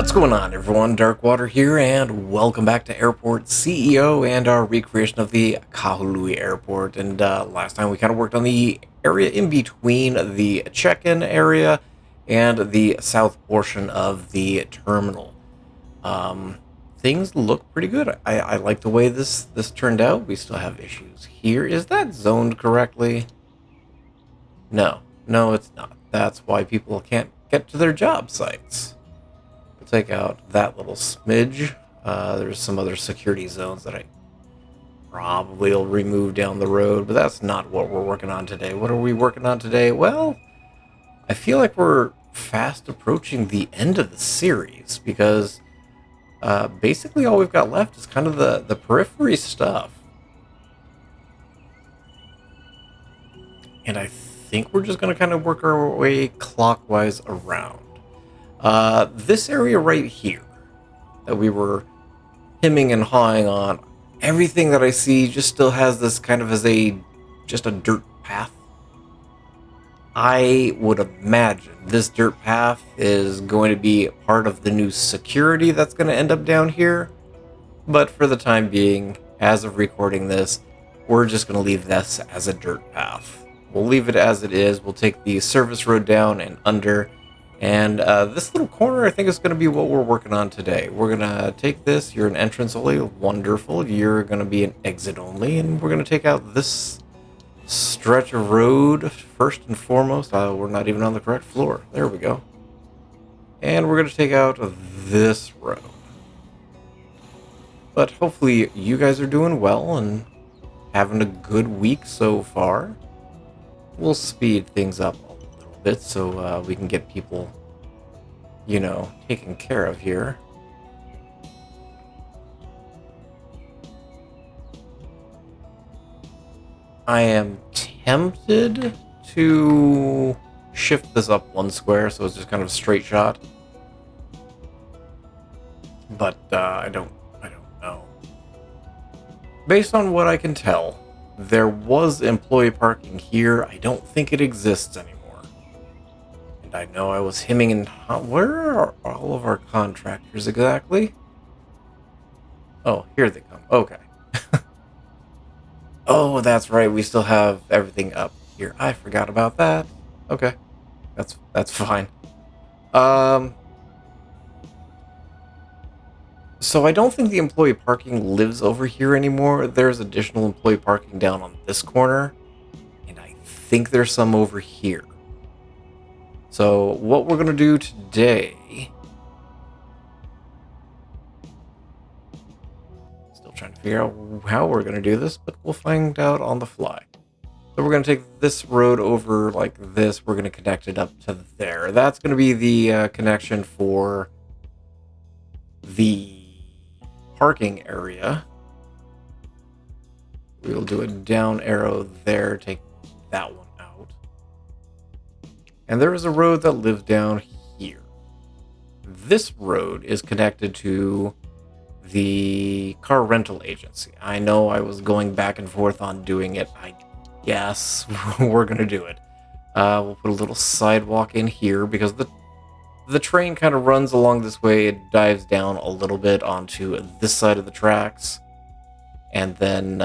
What's going on, everyone? Darkwater here, and welcome back to Airport CEO and our recreation of the Kahului Airport. And last time we kind of worked on the area in between the check-in area and the south portion of the terminal. Things look pretty good. I like the way this turned out. We still have issues here. Is that zoned correctly? No, it's not. That's why people can't get to their job sites. We'll take out that little smidge. There's some other security zones that I probably will remove down the road, but that's not what we're working on today. What are we working on today? Well, I feel like we're fast approaching the end of the series because basically all we've got left is kind of the periphery stuff. And I think we're just going to kind of work our way clockwise around. This area right here that we were hemming and hawing on, everything that I see just still has this kind of as just a dirt path. I would imagine this dirt path is going to be part of the new security that's going to end up down here. But for the time being, as of recording this, we're just going to leave this as a dirt path. We'll leave it as it is. We'll take the service road down and under. And this little corner, I think, is going to be what we're working on today. We're going to take this. You're an entrance only. Wonderful. You're going to be an exit only. And we're going to take out this stretch of road first and foremost. We're not even on the correct floor. There we go. And we're going to take out this road. But hopefully you guys are doing well and having a good week so far. We'll speed things up a little bit so we can get people, taken care of here. I am tempted to shift this up one square so it's just kind of a straight shot. But I don't know. Based on what I can tell, there was employee parking here. I don't think it exists anymore. And I know I was hemming and where are all of our contractors exactly? Oh, here they come. Okay. Oh, that's right. We still have everything up here. I forgot about that. Okay. That's fine. So I don't think the employee parking lives over here anymore. There's additional employee parking down on this corner, and I think there's some over here. So what we're going to do today... Still trying to figure out how we're going to do this, but we'll find out on the fly. So we're going to take this road over like this. We're going to connect it up to there. That's going to be the connection for the parking area. We'll do a down arrow there, take that one out. And there is a road that lives down here. This road is connected to the car rental agency. I know I was going back and forth on doing it. I guess we're gonna do it. We'll put a little sidewalk in here because the train kind of runs along this way. It dives down a little bit onto this side of the tracks. And then...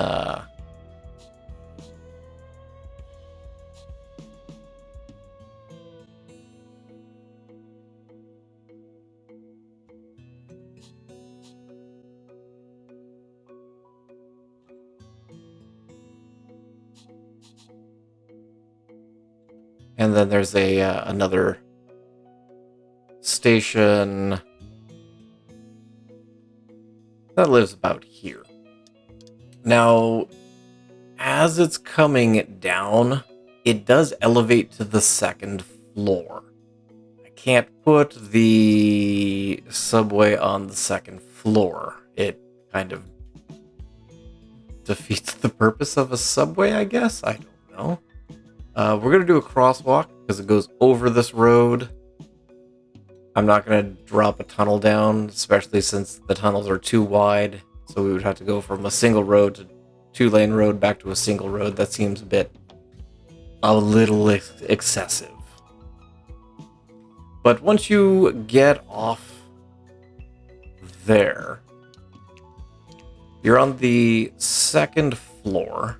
and then there's another station that lives about here. Now, as it's coming down, it does elevate to the second floor. I can't put the subway on the second floor. It kind of defeats the purpose of a subway, I guess? I don't know. We're going to do a crosswalk because it goes over this road. I'm not going to drop a tunnel down, especially since the tunnels are too wide. So we would have to go from a single road to two-lane road back to a single road. That seems a little excessive. But once you get off there. You're on the second floor.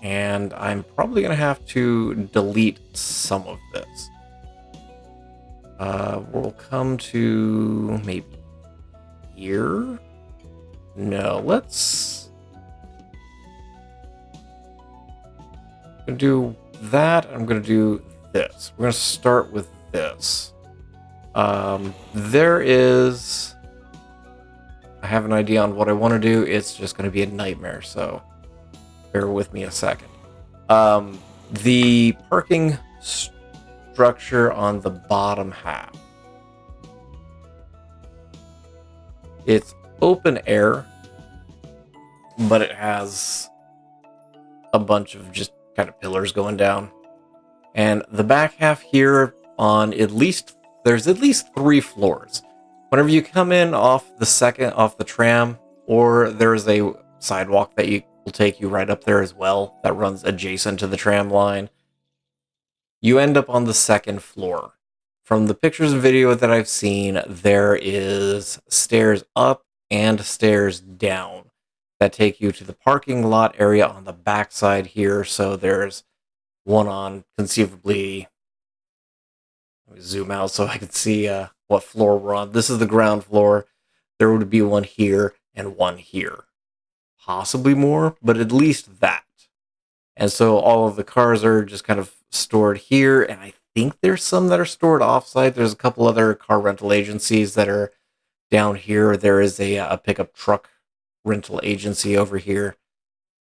And I'm probably going to have to delete some of this. We'll come to maybe here. No, let's do that. I'm going to do this. We're going to start with this. There is... I have an idea on what I want to do. It's just going to be a nightmare, so bear with me a second. The parking structure on the bottom half. It's open air, but it has a bunch of just kind of pillars going down. And the back half here on there's at least 3 floors. Whenever you come in off the tram, or there's a sidewalk that will take you right up there as well, that runs adjacent to the tram line, you end up on the 2nd floor. From the pictures and video that I've seen, there is stairs up and stairs down that take you to the parking lot area on the backside here. So there's one on conceivably... Let me zoom out so I can see what floor we're on. This is the ground floor. There would be one here and one here. Possibly more, but at least that. And so all of the cars are just kind of stored here, and I think there's some that are stored offsite. There's a couple other car rental agencies that are down here. There is a pickup truck rental agency over here.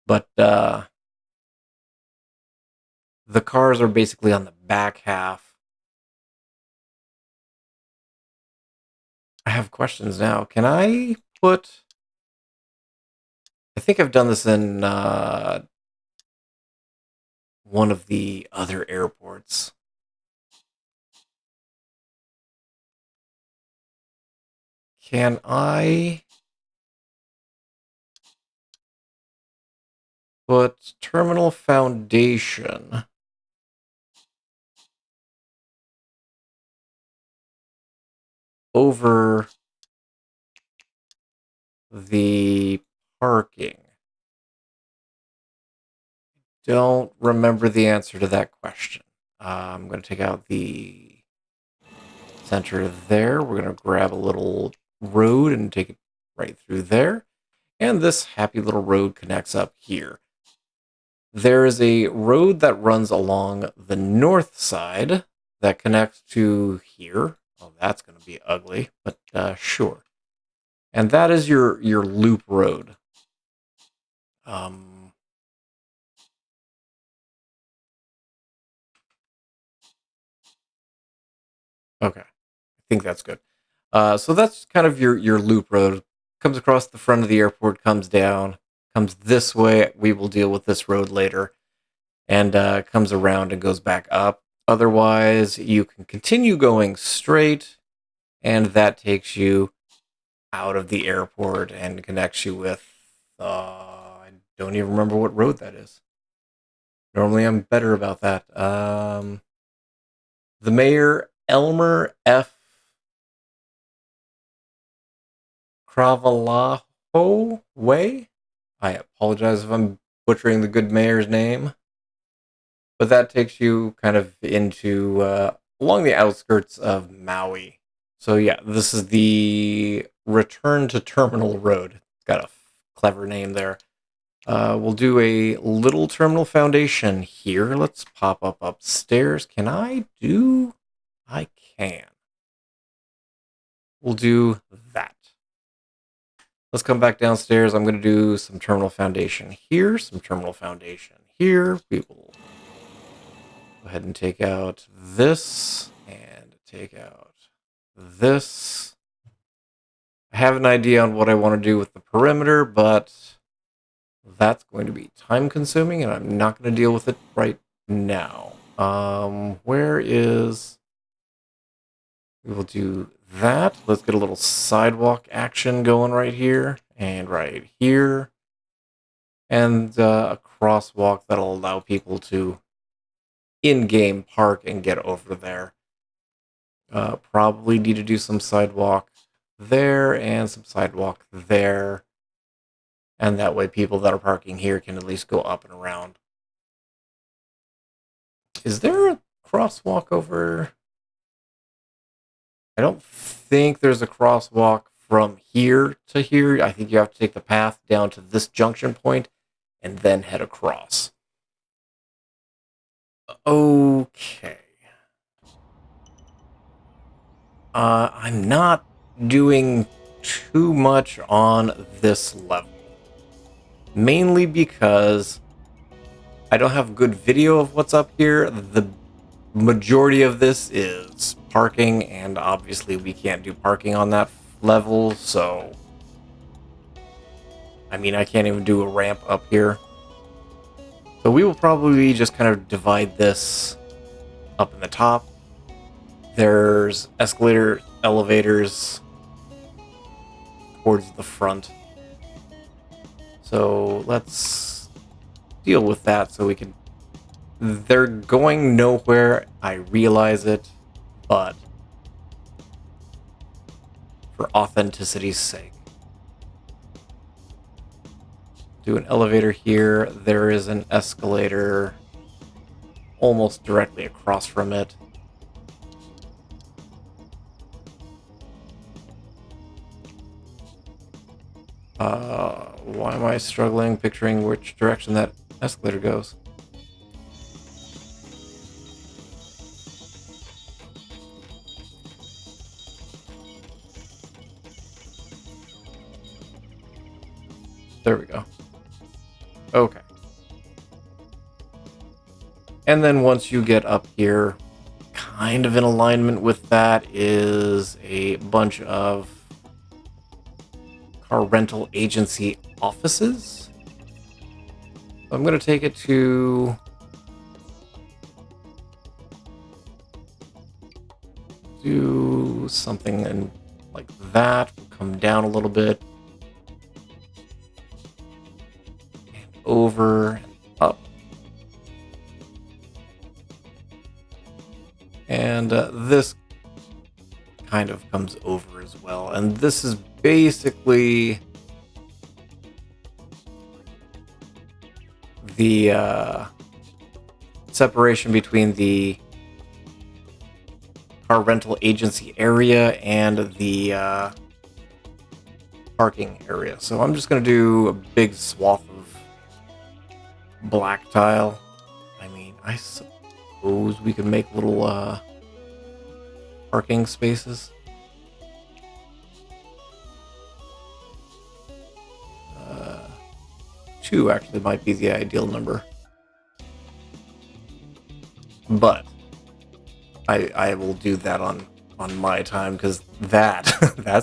But the cars are basically on the back half. I have questions now. Can I put... I think I've done this in one of the other airports. Can I put terminal foundation over the parking? Don't remember the answer to that question. I'm going to take out the center there. We're going to grab a little road and take it right through there. And this happy little road connects up here. There is a road that runs along the north side that connects to here. Oh, that's going to be ugly, but sure. And that is your loop road. Okay, I think that's good. So that's kind of your loop road. Comes across the front of the airport, comes down, comes this way. We will deal with this road later. And comes around and goes back up. Otherwise, you can continue going straight, and that takes you out of the airport and connects you with... I don't even remember what road that is. Normally, I'm better about that. The Mayor Elmer F. Cravalaho Way? I apologize if I'm butchering the good mayor's name. But that takes you kind of into along the outskirts of Maui. So yeah, this is the Return to Terminal Road. It's got a clever name there. We'll do a little terminal foundation here. Let's pop up upstairs. Can I do? I can. We'll do that. Let's come back downstairs. I'm going to do some terminal foundation here, some terminal foundation here. We will go ahead and take out this and take out this. I have an idea on what I want to do with the perimeter, but that's going to be time consuming and I'm not going to deal with it right now. Where is... We will do that. Let's get a little sidewalk action going right here and right here. And a crosswalk that'll allow people to in-game park and get over there. Probably need to do some sidewalk there and some sidewalk there. And that way people that are parking here can at least go up and around. Is there a crosswalk over? I don't think there's a crosswalk from here to here. I think you have to take the path down to this junction point and then head across. Okay. I'm not doing too much on this level. Mainly because I don't have good video of what's up here. The majority of this is parking, and obviously we can't do parking on that level, so... I mean, I can't even do a ramp up here. So we will probably just kind of divide this up in the top. There's escalator, elevators towards the front. So let's deal with that so we can... They're going nowhere, I realize it, but for authenticity's sake. Do an elevator here. There is an escalator almost directly across from it. Why am I struggling picturing which direction that escalator goes? There we go. Okay. And then once you get up here, kind of in alignment with that is a bunch of car rental agency offices. I'm going to take it to... do something and like that. We'll come down a little bit. And over and up. And this kind of comes over as well. And this is basically the separation between the car rental agency area and the parking area. So I'm just going to do a big swath of black tile. I mean, I suppose we could make little parking spaces. Two actually might be the ideal number. But I will do that on my time, because that's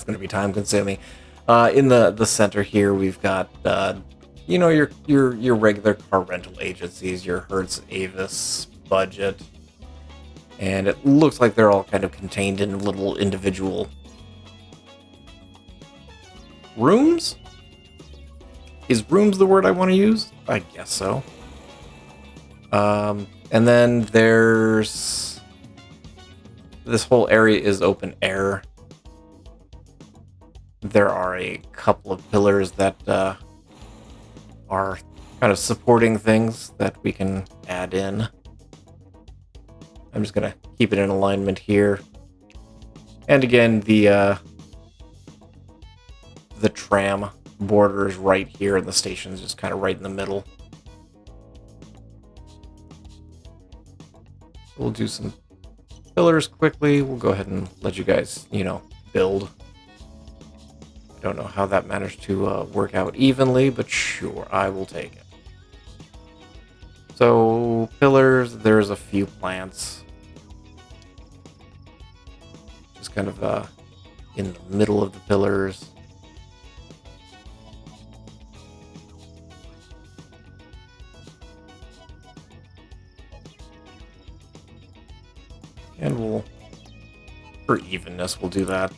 going to be time consuming. In the center here, we've got you know, your regular car rental agencies, your Hertz, Avis, Budget, and it looks like they're all kind of contained in little individual rooms. Is rooms the word I want to use? I guess so. And then there's... this whole area is open air. There are a couple of pillars that are kind of supporting things that we can add in. I'm just going to keep it in alignment here. And again, the tram border is right here, and the station is just kind of right in the middle. We'll do some pillars quickly. We'll go ahead and let you guys, you know, build. I don't know how that managed to work out evenly, but sure, I will take it. So, pillars, there's a few plants. Just kind of in the middle of the pillars. And we'll, for evenness, we'll do that.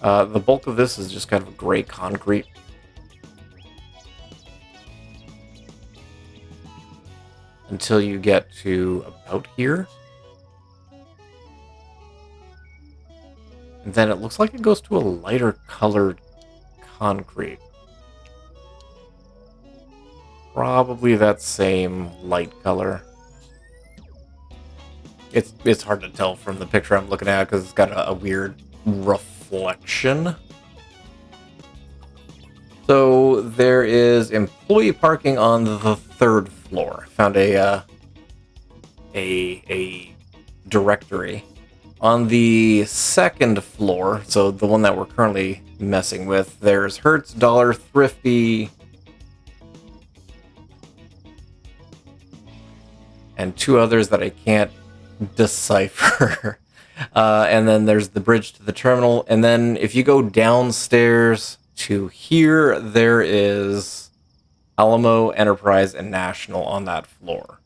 The bulk of this is just kind of gray concrete. Until you get to about here. And then it looks like it goes to a lighter colored concrete. Probably that same light color. It's hard to tell from the picture I'm looking at because it's got a weird reflection. So there is employee parking on the third floor. Found a directory. On the second floor, so the one that we're currently messing with, there's Hertz, Dollar, Thrifty, and two others that I can't decipher. And then there's the bridge to the terminal. And then if you go downstairs to here, there is Alamo, Enterprise, and National on that floor.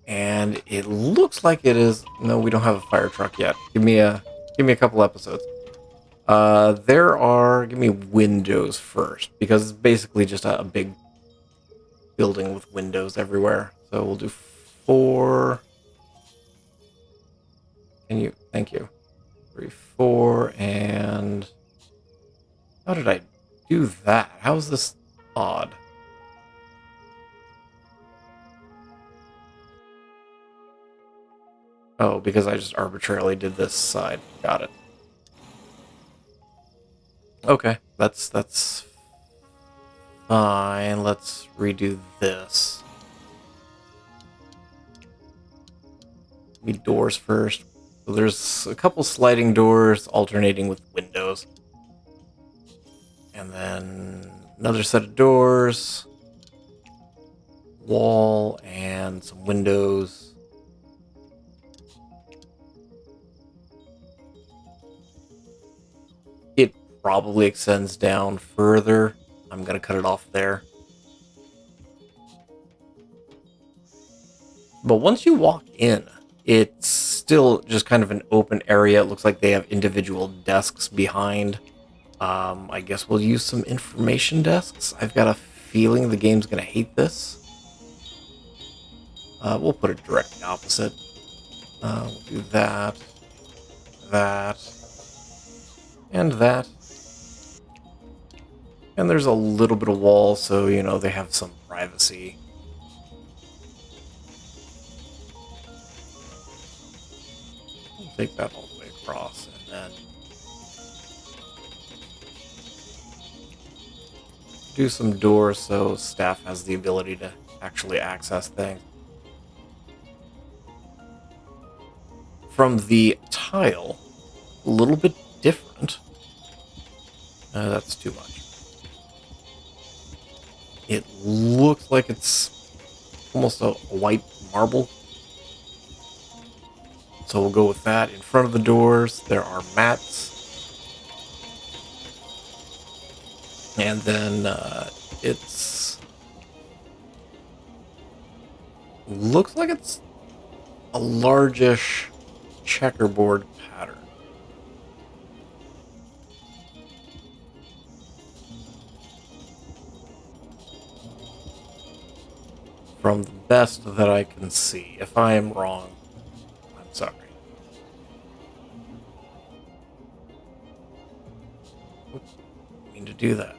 And it looks like it is. No, we don't have a fire truck yet. Give me a couple episodes. Give me windows first, because it's basically just a big building with windows everywhere. So we'll do 4. Thank you. 3, 4, and how did I do that? How is this odd? Oh, because I just arbitrarily did this side. Got it. Okay, that's fine. Let's redo this. Give me doors first. So there's a couple sliding doors alternating with windows. And then another set of doors. Wall and some windows. It probably extends down further. I'm going to cut it off there. But once you walk in, it's still just kind of an open area. It looks like they have individual desks behind. I guess we'll use some information desks. I've got a feeling the game's going to hate this. We'll put it directly opposite. We'll do that, that, and that. And there's a little bit of wall, so, you know, they have some privacy. We'll take that all the way across, and then do some doors so staff has the ability to actually access things. From the tile, a little bit different. That's too much. It looks like it's almost a white marble. So we'll go with that. In front of the doors, there are mats. And then it's... looks like it's a largish checkerboard pattern. From the best that I can see. If I am wrong, I'm sorry. Oops, I mean to do that.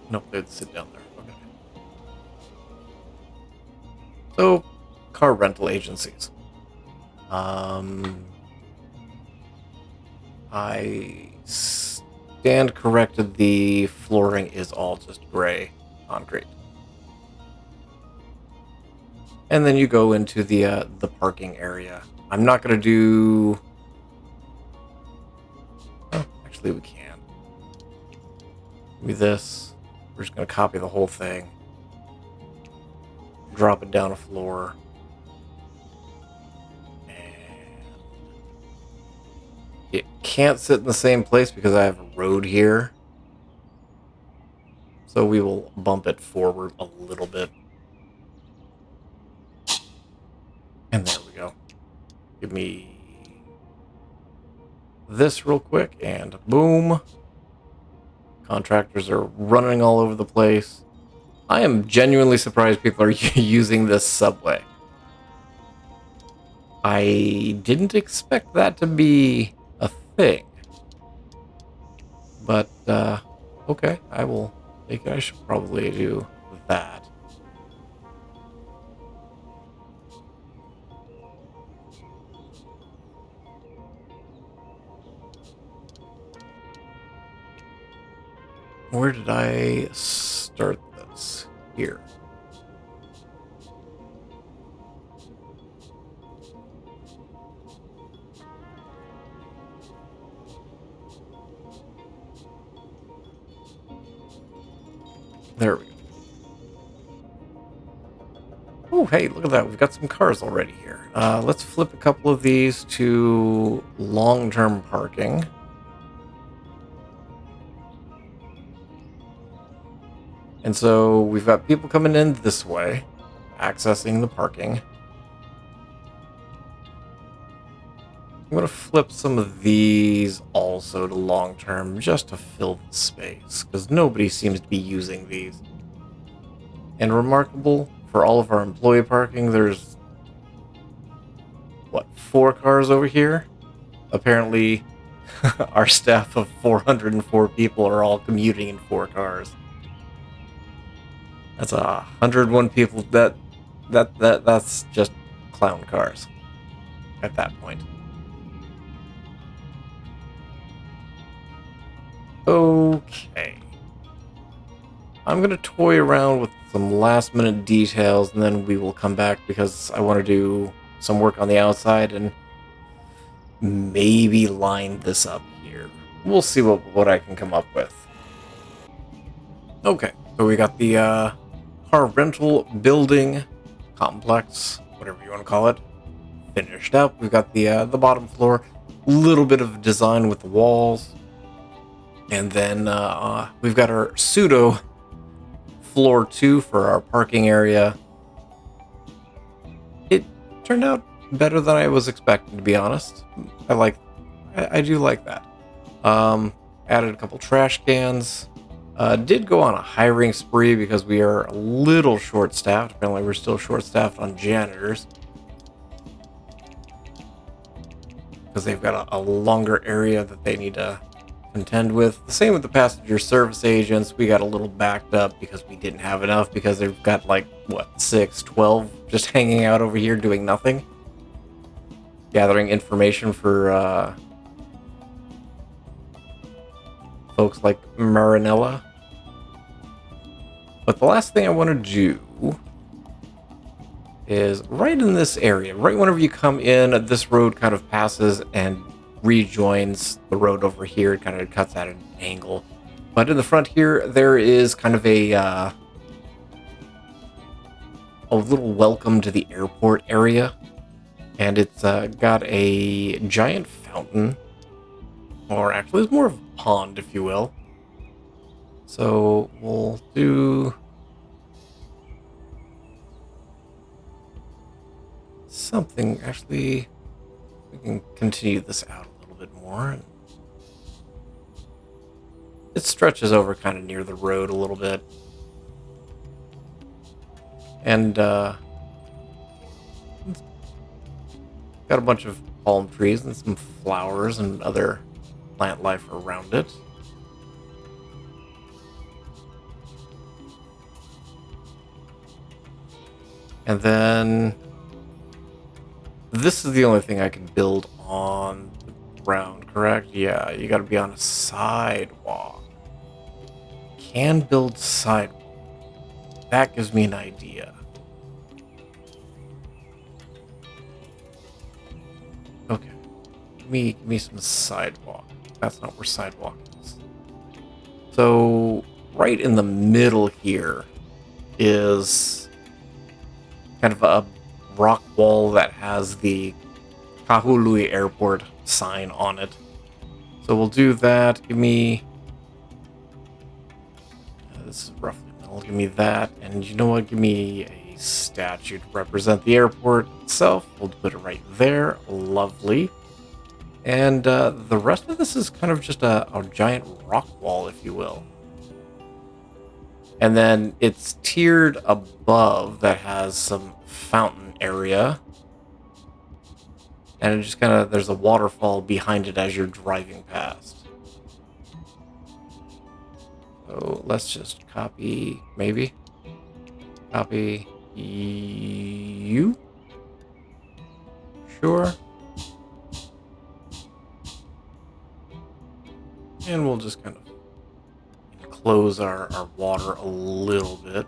Nope, they'd sit down there. Okay. So, car rental agencies. I stand corrected. The flooring is all just gray concrete. And then you go into the parking area. I'm not gonna do. Oh, actually, we can. Give me this. We're just gonna copy the whole thing. Drop it down a floor. It can't sit in the same place because I have a road here. So we will bump it forward a little bit. And there we go. Give me this real quick, and boom. Contractors are running all over the place. I am genuinely surprised people are using this subway. I didn't expect that to be a thing. But, okay, I will take it. I should probably do that. Where did I start this? Here. There we go. Oh, hey, look at that. We've got some cars already here. Let's flip a couple of these to long-term parking. And so we've got people coming in this way, accessing the parking. I'm going to flip some of these also to long-term just to fill the space, because nobody seems to be using these. And remarkable, for all of our employee parking, there's, what, 4 cars over here? Apparently, our staff of 404 people are all commuting in 4 cars. That's 101 people. That's just clown cars at that point. Okay. I'm going to toy around with some last minute details, and then we will come back because I want to do some work on the outside and maybe line this up here. We'll see what I can come up with. Okay, so we got the car rental building complex, whatever you want to call it, finished up. We've got the bottom floor, a little bit of design with the walls, and then we've got our pseudo floor 2 for our parking area. It turned out better than I was expecting, to be honest. I do like that. Added a couple trash cans. Did go on a hiring spree because we are a little short-staffed. Apparently we're still short-staffed on janitors, because they've got a longer area that they need to contend with. The same with the passenger service agents. We got a little backed up because we didn't have enough, because they've got like, what, 6, 12 just hanging out over here doing nothing. Gathering information for folks like Marinella. But the last thing I want to do is right in this area, right whenever you come in, this road kind of passes and rejoins the road over here. It kind of cuts at an angle. But in the front here, there is kind of a little welcome to the airport area. And it's got a giant fountain. Or actually, it's more of a pond, if you will. So we'll do something. Actually, we can continue this out a little bit more. It stretches over kind of near the road a little bit. And got a bunch of palm trees and some flowers and other plant life around it. And then this is the only thing I can build on the ground, correct? Yeah, you gotta be on a sidewalk. Can build sidewalk. That gives me an idea. Okay. Give me some sidewalk. That's not where sidewalk is. So right in the middle here is kind of a rock wall that has the Kahului Airport sign on it. So we'll do that. Give me... this is roughly middle. Give me that. And you know what? Give me a statue to represent the airport itself. We'll put it right there. Lovely. And the rest of this is kind of just a giant rock wall, if you will. And then it's tiered above that has some fountain area. And it just kind of, there's a waterfall behind it as you're driving past. So let's just copy, maybe. Copy you. Sure. And we'll just kind of enclose our water a little bit.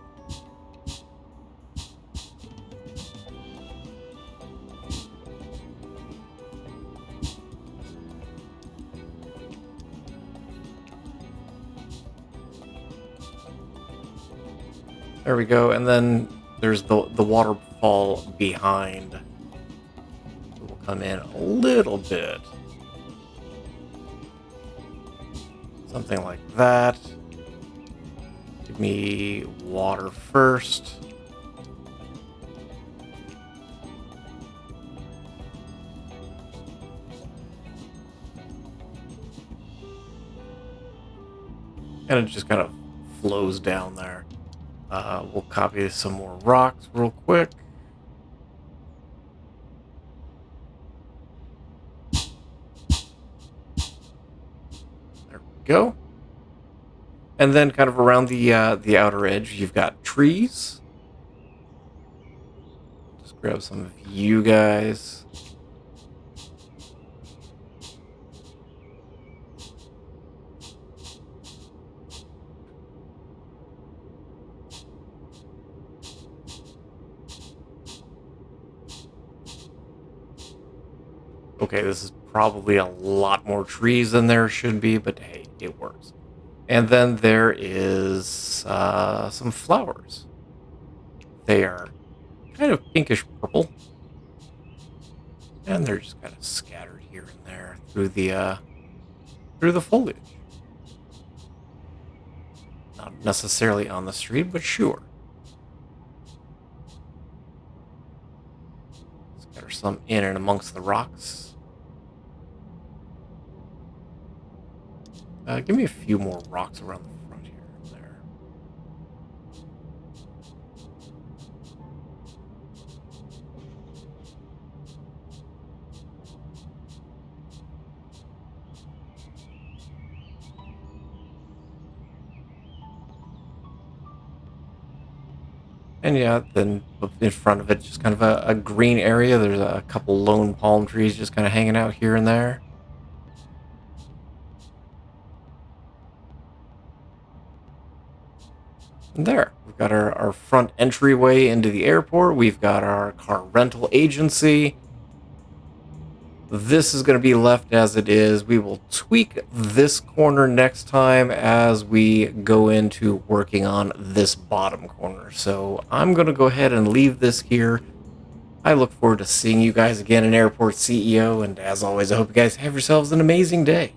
There we go, and then there's the waterfall behind. We'll come in a little bit. Something like that. Give me water first. And it just kind of flows down there. We'll copy some more rocks real quick. There we go. And then kind of around the outer edge, you've got trees. Just grab some of you guys. Okay, this is probably a lot more trees than there should be, but hey, it works. And then there is some flowers. They are kind of pinkish purple. And they're just kind of scattered here and there through the foliage. Not necessarily on the street, but sure. Scatter some in and amongst the rocks. Give me a few more rocks around the front here and there. And yeah, then in front of it, just kind of a green area. There's a couple lone palm trees just kind of hanging out here and there. And there, we've got our front entryway into the airport. We've got our car rental agency. This is going to be left as it is. We will tweak this corner next time as we go into working on this bottom corner. So I'm going to go ahead and leave this here. I look forward to seeing you guys again in Airport CEO. And as always, I hope you guys have yourselves an amazing day.